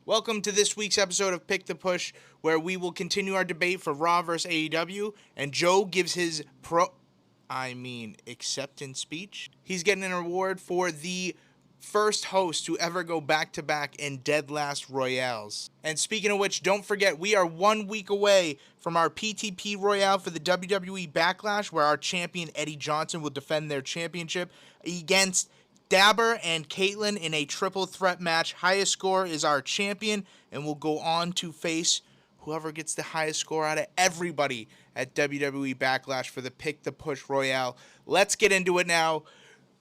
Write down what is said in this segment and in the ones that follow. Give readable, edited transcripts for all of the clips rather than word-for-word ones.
Welcome to this week's episode of Pick the Push, where we will continue our debate for Raw vs. AEW, and Joe gives his acceptance speech. He's getting an award for the first host to ever go back-to-back in dead last Royales. And speaking of which, don't forget, we are 1 week away from our PTP Royale for the WWE Backlash, where our champion Eddie Johnson will defend their championship against Dabber and Caitlyn in a triple threat match. Highest score is our champion, and will go on to face whoever gets the highest score out of everybody at WWE Backlash for the Pick the Push Royale. Let's get into it now.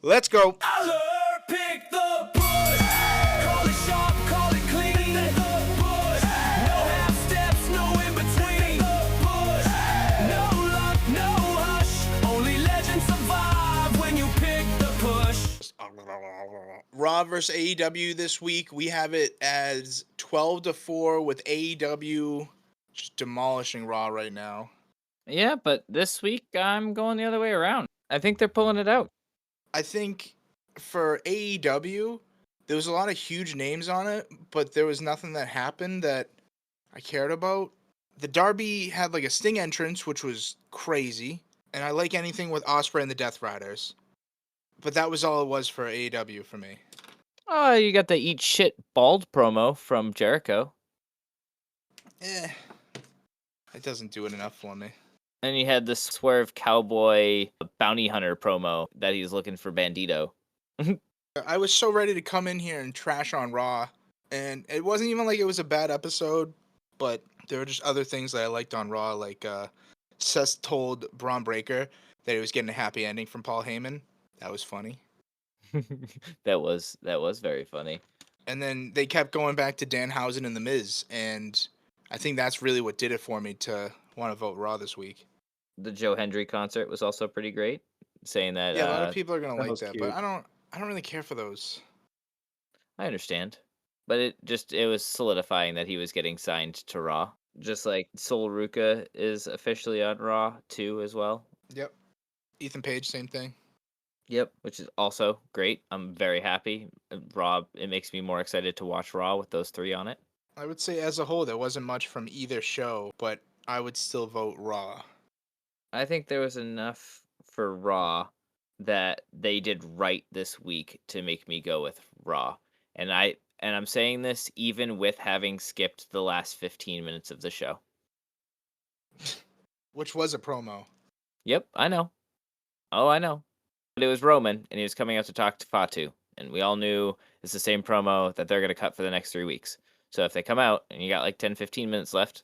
Let's go. Pick the push. Call it sharp, call it clean. Pick the push. No half steps, no in between. Pick the push. No luck, no hush. Only legends survive when you pick the push. Raw vs. AEW this week, we have it as 12-4 with AEW just demolishing Raw right now. Yeah, but this week I'm going the other way around. I think they're pulling it out. I think for AEW, there was a lot of huge names on it, but there was nothing that happened that I cared about. The Derby had like a Sting entrance, which was crazy, and I like anything with Ospreay and the Death Riders. But that was all it was for AEW for me. Oh, you got the eat shit bald promo from Jericho. It doesn't do it enough for me. And you had the Swerve Cowboy bounty hunter promo that he's looking for Bandito. I was so ready to come in here and trash on Raw, and it wasn't even like it was a bad episode, but there were just other things that I liked on Raw, like Seth told Braun Breaker that he was getting a happy ending from Paul Heyman. That was funny. That was very funny. And then they kept going back to Danhausen and The Miz, and I think that's really what did it for me to want to vote Raw this week. The Joe Hendry concert was also pretty great, saying that. Yeah, a lot of people are gonna that like was that, cute. but I don't really care for those. I understand, but it was solidifying that he was getting signed to Raw, just like Sol Ruka is officially on Raw too as well. Yep. Ethan Page, same thing. Yep, which is also great. I'm very happy. Raw, it makes me more excited to watch Raw with those three on it. I would say as a whole, there wasn't much from either show, but I would still vote Raw. I think there was enough for Raw that they did right this week to make me go with Raw. And I'm saying this even with having skipped the last 15 minutes of the show. Which was a promo. Yep, I know. Oh, I know. But it was Roman, and he was coming out to talk to Fatu. And we all knew it's the same promo that they're going to cut for the next 3 weeks. So if they come out and you got like 10, 15 minutes left,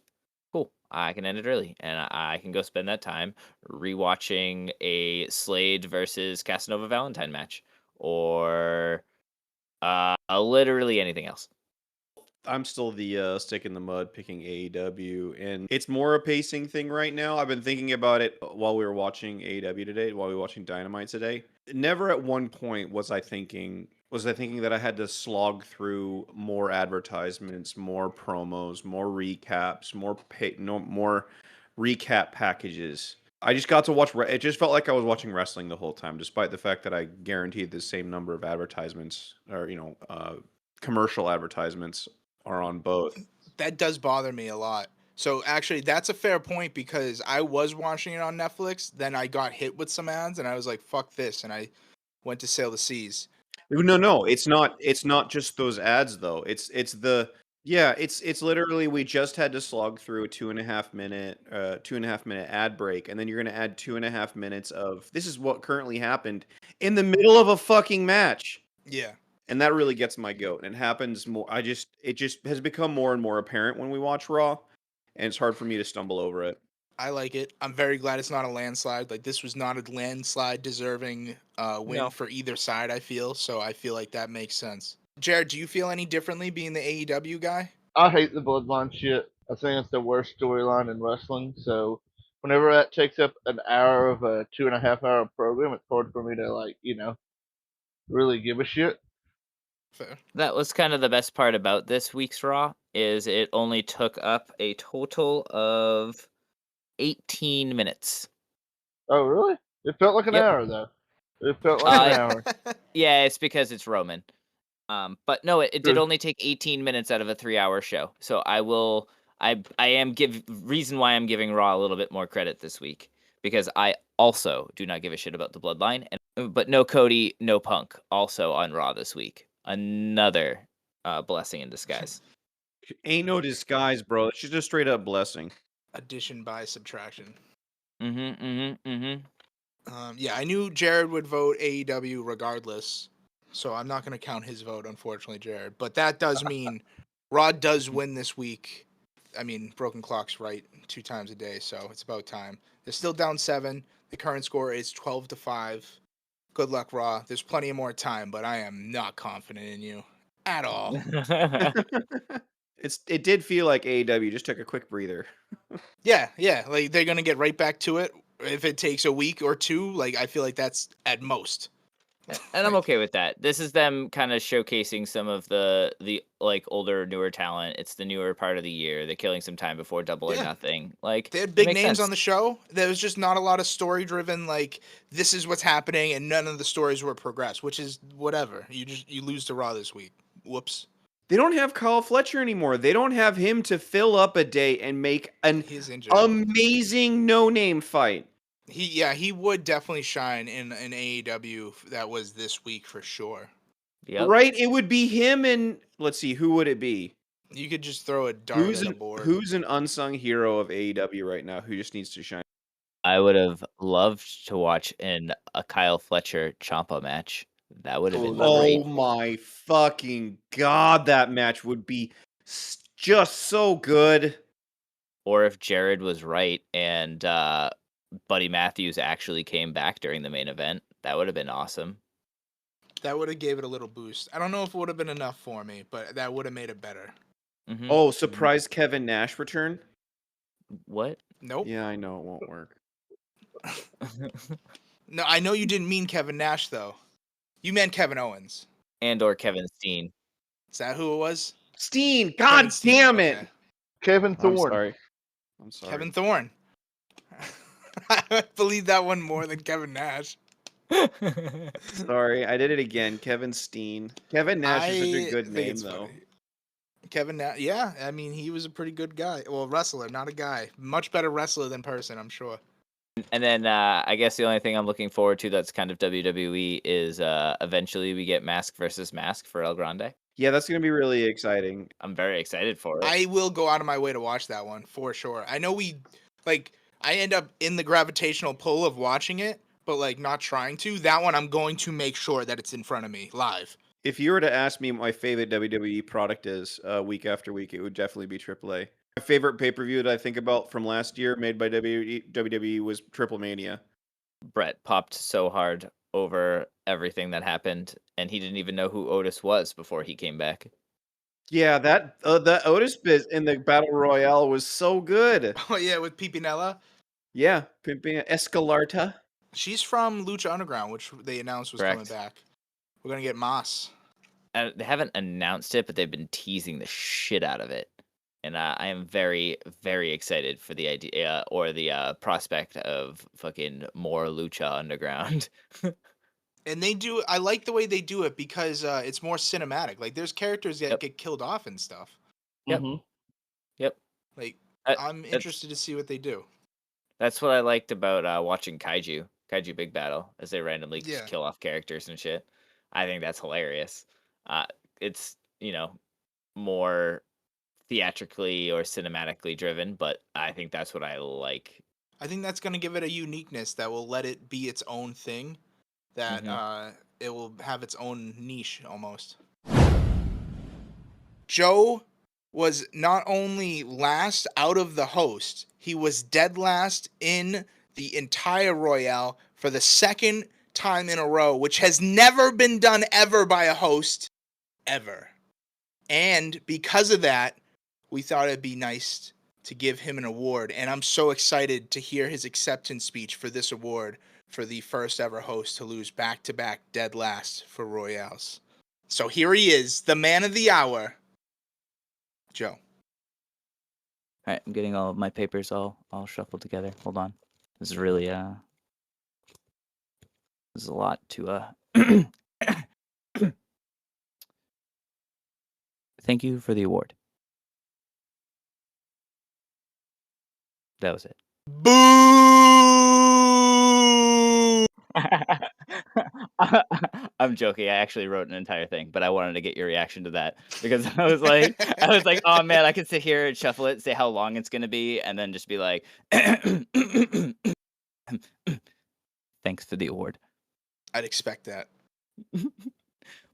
cool. I can end it early. And I can go spend that time rewatching a Slade versus Casanova Valentine match. Or literally anything else. I'm still the stick in the mud picking AEW, and it's more a pacing thing right now. I've been thinking about it while we were watching AEW today, while we were watching Dynamite today. Never at one point was I thinking that I had to slog through more advertisements, more promos, more recaps, more recap packages. I just got to watch. It just felt like I was watching wrestling the whole time, despite the fact that I guaranteed the same number of advertisements, or commercial advertisements are on both. That does bother me a lot. So actually, that's a fair point because I was watching it on Netflix. Then I got hit with some ads, and I was like, "Fuck this!" And I went to sail the seas. No, it's not. It's not just those ads though. It's literally we just had to slog through a 2.5 minute ad break, and then you're gonna add 2.5 minutes of this is what currently happened in the middle of a fucking match. Yeah. And that really gets my goat. And it happens more. It just has become more and more apparent when we watch Raw, and it's hard for me to stumble over it. I like it. I'm very glad it's not a landslide. Like, this was not a landslide deserving win No. for either side, I feel. So I feel like that makes sense. Jared, do you feel any differently being the AEW guy? I hate the bloodline shit. I think it's the worst storyline in wrestling. So whenever that takes up an hour of a 2.5 hour program, it's hard for me to really give a shit. Fair. That was kind of the best part about this week's Raw, is it only took up a total of 18 minutes. Oh really? It felt like an Yep. hour though. It felt like an hour. Yeah, it's because it's Roman. But no, it did True. only take 18 minutes out of a 3-hour show. So I am reason why I'm giving Raw a little bit more credit this week, because I also do not give a shit about the Bloodline, but no Cody, no Punk, also on Raw this week. Another blessing in disguise. Ain't no disguise, bro. It's just a straight up blessing. Addition by subtraction. Mm-hmm. Yeah, I knew Jared would vote AEW regardless, so I'm not going to count his vote, unfortunately, Jared. But that does mean Raw does win this week. I mean, Broken Clock's right 2 times a day, so it's about time. They're still down 7. The current score is 12-5. Good luck, Raw. There's plenty of more time, but I am not confident in you at all. It did feel like AEW just took a quick breather. Yeah, like they're gonna get right back to it. If it takes a week or 2, like I feel like that's at most. And I'm okay with that. This is them kind of showcasing some of the like older, newer talent. It's the newer part of the year. They're killing some time before Double or Yeah. Nothing. Like, They had it big makes names sense. on the show. There was just not a lot of story driven, like this is what's happening, and none of the stories were progressed, which is whatever. You lose to Raw this week. Whoops. They don't have Kyle Fletcher anymore. They don't have him to fill up a day and make an He's injured. amazing no-name fight. He would definitely shine in an AEW that was this week for sure. Yep. Right? It would be him and let's see, who would it be? You could just throw a dart Who's at a an board. who's an unsung hero of AEW right now who just needs to shine? I would have loved to watch a Kyle Fletcher Ciampa match. That would have been great. Oh my fucking god, that match would be just so good. Or if Jared was right and Buddy Matthews actually came back during the main event, that would have been awesome. That would have gave it a little boost. I don't know if it would have been enough for me, but that would have made it better. Mhm. Oh, surprise Kevin Nash return? What? Nope. Yeah, I know it won't work. No, I know you didn't mean Kevin Nash though. You meant Kevin Owens. And or Kevin Steen. Is that who it was? Steen, Kevin god Steen, damn it. okay. Kevin I'm Thorne. sorry. I'm sorry. Kevin Thorne. I believe that one more than Kevin Nash. Sorry, I did it again. Kevin Steen. Kevin Nash is such a good think name, it's though. funny. Kevin Nash, yeah, I mean he was a pretty good guy. Well, wrestler, not a guy. Much better wrestler than person, I'm sure. And then I guess the only thing I'm looking forward to that's kind of WWE is eventually we get Mask versus Mask for El Grande. Yeah, that's gonna be really exciting. I'm very excited for it. I will go out of my way to watch that one for sure. I know I end up in the gravitational pull of watching it, but like not trying to. That one I'm going to make sure that it's in front of me live. If you were to ask me what my favorite WWE product is week after week, it would definitely be AAA. My favorite pay-per-view that I think about from last year made by WWE was Triple Mania. Brett popped so hard over everything that happened, and he didn't even know who Otis was before he came back. Yeah, that Otis bit in the Battle Royale was so good. Oh yeah, with Pipinella. Yeah, Pimping Escalarta. She's from Lucha Underground, which they announced was coming Correct. back. We're gonna get Moss. They haven't announced it, but they've been teasing the shit out of it. And I am very, very excited for the idea or the prospect of fucking more Lucha Underground. And I like the way they do it because it's more cinematic. Like there's characters that Yep. get killed off and stuff. Yep. Mhm. Yep. Like That- I'm that's- interested to see what they do. That's what I liked about watching Kaiju Big Battle, as they randomly Yeah. just kill off characters and shit. I think that's hilarious. It's more theatrically or cinematically driven, but I think that's what I like. I think that's gonna give it a uniqueness that will let it be its own thing. That it will have its own niche almost. Joe was not only last out of the host, he was dead last in the entire Royale for the second time in a row, which has never been done ever by a host, ever. And because of that, we thought it'd be nice to give him an award. And I'm so excited to hear his acceptance speech for this award for the first ever host to lose back-to-back dead last for Royales. So here he is, the man of the hour, Joe. All right, I'm getting all of my papers all shuffled together. Hold on. This is really this is a lot to thank you for the award. That was it. Boo! I'm joking. I actually wrote an entire thing, but I wanted to get your reaction to that because I was like, oh man, I could sit here and shuffle it, say how long it's gonna be, and then just be like, thanks for the award. I'd expect that.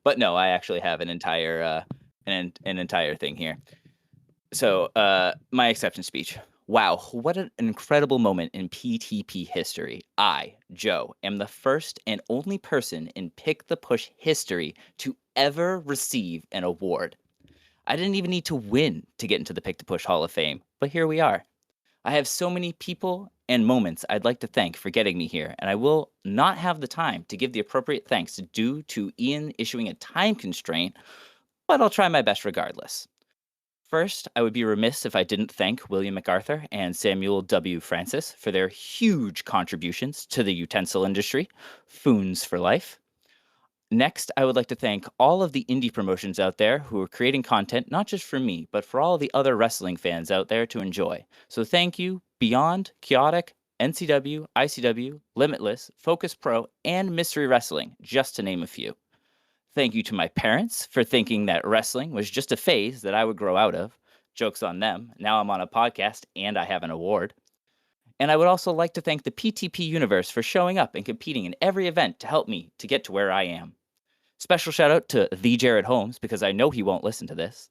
But no, I actually have an entire an entire thing here. So, my acceptance speech. Wow, what an incredible moment in PTP history. I, Joe, am the first and only person in Pick the Push history to ever receive an award. I didn't even need to win to get into the Pick the Push Hall of Fame, but here we are. I have so many people and moments I'd like to thank for getting me here, and I will not have the time to give the appropriate thanks due to Ian issuing a time constraint, but I'll try my best regardless. First, I would be remiss if I didn't thank William MacArthur and Samuel W. Francis for their huge contributions to the utensil industry, Foons for Life. Next, I would like to thank all of the indie promotions out there who are creating content not just for me, but for all the other wrestling fans out there to enjoy. So thank you, Beyond, Chaotic, NCW, ICW, Limitless, Focus Pro, and Mystery Wrestling, just to name a few. Thank you to my parents for thinking that wrestling was just a phase that I would grow out of. Joke's on them. Now I'm on a podcast and I have an award. And I would also like to thank the PTP universe for showing up and competing in every event to help me to get to where I am. Special shout out to the Jared Holmes because I know he won't listen to this.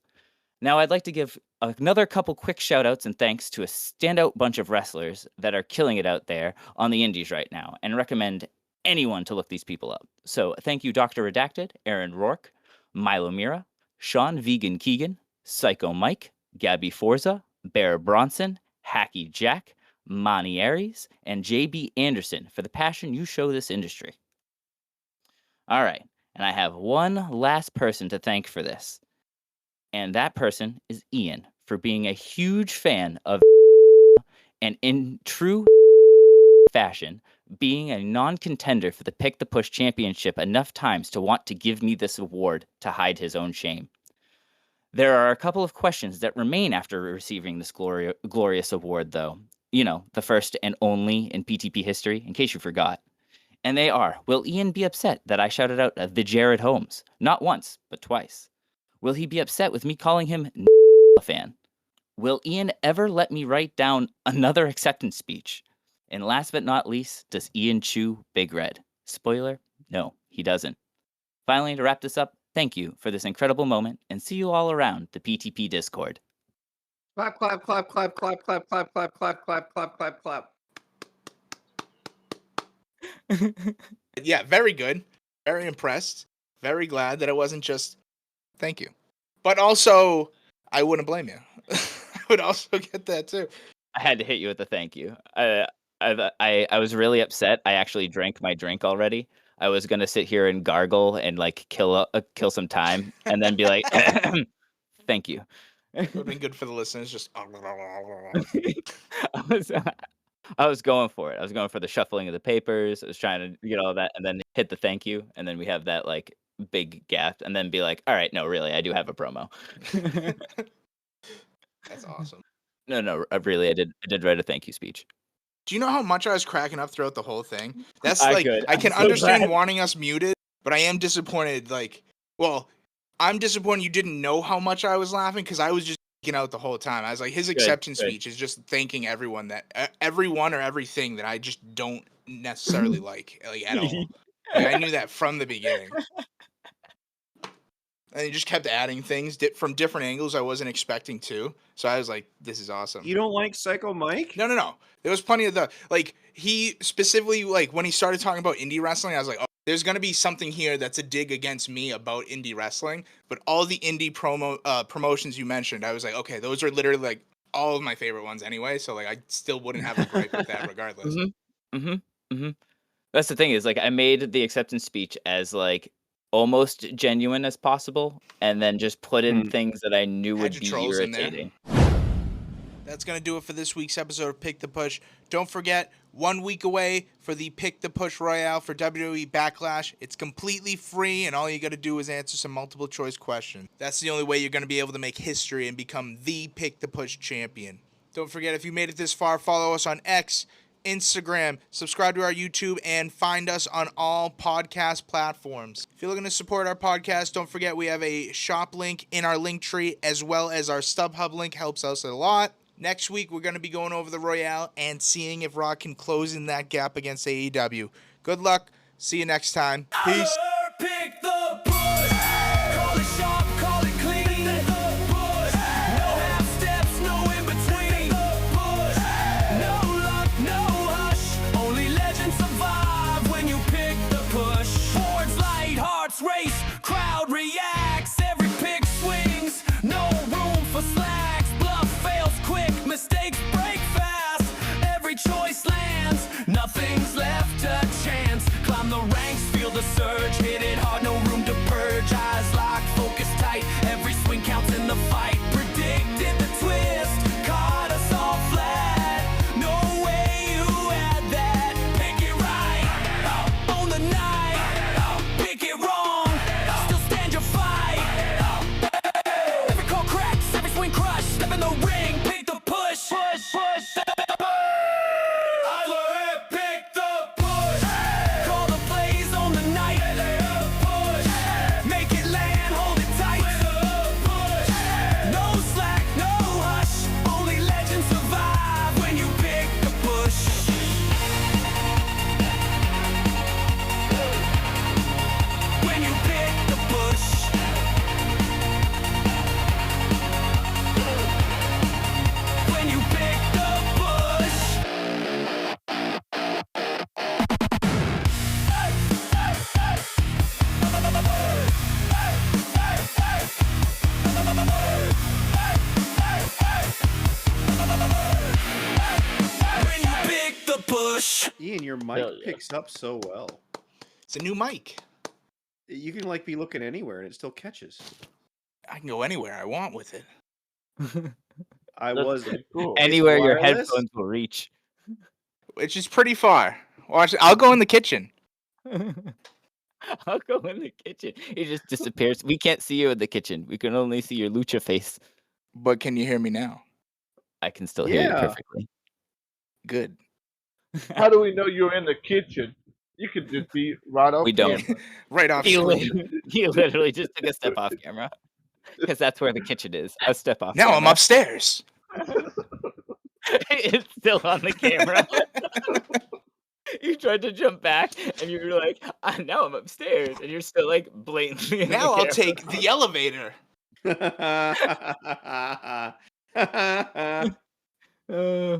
Now I'd like to give another couple quick shout outs and thanks to a standout bunch of wrestlers that are killing it out there on the indies right now and recommend anyone to look these people up. So thank you, Dr. Redacted, Aaron Rourke, Milo Mira, Sean Vegan Keegan, Psycho Mike, Gabby Forza, Bear Bronson, Hacky Jack, Monty Aries, and JB Anderson for the passion you show this industry. All right, and I have one last person to thank for this. And that person is Ian for being a huge fan of and in true fashion, being a non-contender for the Pick the Push championship enough times to want to give me this award to hide his own shame. There are a couple of questions that remain after receiving this glorious award, though. You know, the first and only in PTP history, in case you forgot. And they are, will Ian be upset that I shouted out the Jared Holmes? Not once, but twice. Will he be upset with me calling him a fan? Will Ian ever let me write down another acceptance speech? And last but not least, does Ian chew Big Red? Spoiler, no, he doesn't. Finally, to wrap this up, thank you for this incredible moment and see you all around the PTP Discord. Clap, clap, clap, clap, clap, clap, clap, clap, clap, clap, clap, clap, clap. Yeah, very good. Very impressed. Very glad that it wasn't just thank you. But also, I wouldn't blame you. I would also get that too. I had to hit you with a thank you. I was really upset. I actually drank my drink already. I was gonna sit here and gargle and like kill some time, and then be like, "Thank you." It would have been good for the listeners. Just I was going for it. I was going for the shuffling of the papers. I was trying to get all that, and then hit the thank you, and then we have that like big gap, and then be like, "All right, no, really, I do have a promo." That's awesome. No, I did write a thank you speech. Do you know how much I was cracking up throughout the whole thing? That's I like could. I can I'm so understand glad. wanting us muted, but I am disappointed. Like, well, I'm disappointed you didn't know how much I was laughing because I was just freaking out the whole time. I was like, his acceptance good. speech is just thanking everyone everyone or everything that I just don't necessarily like at all. Like, I knew that from the beginning. And he just kept adding things from different angles I wasn't expecting to. So I was like, this is awesome. You don't like Psycho Mike? No. There was plenty of he specifically, like, when he started talking about indie wrestling, I was like, oh, there's going to be something here that's a dig against me about indie wrestling. But all the indie promotions you mentioned, I was like, okay, those are literally, like, all of my favorite ones anyway. So, like, I still wouldn't have a gripe with that regardless. That's the thing is, like, I made the acceptance speech as, like, almost genuine as possible, and then just put in things that I knew Had would your be trolls in there. irritating. That's going to do it for this week's episode of Pick the Push. Don't forget, 1 week away for the Pick the Push Royale for WWE Backlash. It's completely free, and all you got to do is answer some multiple choice questions. That's the only way you're going to be able to make history and become the Pick the Push champion. Don't forget, if you made it this far, follow us on X, Instagram, subscribe to our YouTube, and find us on all podcast platforms. If you're looking to support our podcast, don't forget we have a shop link in our link tree, as well as our StubHub link helps us a lot. Next week, we're going to be going over the Royale and seeing if Raw can close in that gap against AEW. Good luck. See you next time. Peace. Pick the push. Call it sharp, call it clean. Pick the push. No half steps, no in between. Pick the push. No luck, no hush. Only legends survive when you pick the push. Boards light, hearts race, crowd reacts. Every pick swings, no room for slacks. Bluff fails quick, mistakes break fast. Every choice lands, nothing's left to chance. Climb the ranks, feel the surge, hit it hard, no room to purge. Eyes locked, focus tight, every swing counts in the fight. Predicted the twist, caught us all flat. No way you had that. Pick it right, own the night. Pick it wrong, still stand your fight. Every call cracks, every swing crushed. Step in the ring, pick the push. Push, push. I will pick the push. Call the plays on the night. Push. Make it land, hold it tight. Push. No slack, no hush. Only legends survive when you pick the push. When you pick the push. When you pick the push. When you pick the push. Ian, your mic Hell yeah. picks up so well. It's a new mic. You can like be looking anywhere and it still catches. I can go anywhere I want with it. I That's was pretty cool. Anywhere your wireless? headphones will reach. Which is pretty far. Watch, I'll go in the kitchen. I'll go in the kitchen. He just disappears. We can't see you in the kitchen. We can only see your lucha face. But can you hear me now? I can still hear you Yeah. perfectly. Good. How do we know you're in the kitchen? You could just be right off We don't. camera. Right off He screen. literally just took a step off camera. Because that's where the kitchen is. A step off Now I'm camera. upstairs. It's still on the camera. You tried to jump back and you were like, now I'm upstairs. And you're still like blatantly in Now the I'll camera. take the elevator. Uh,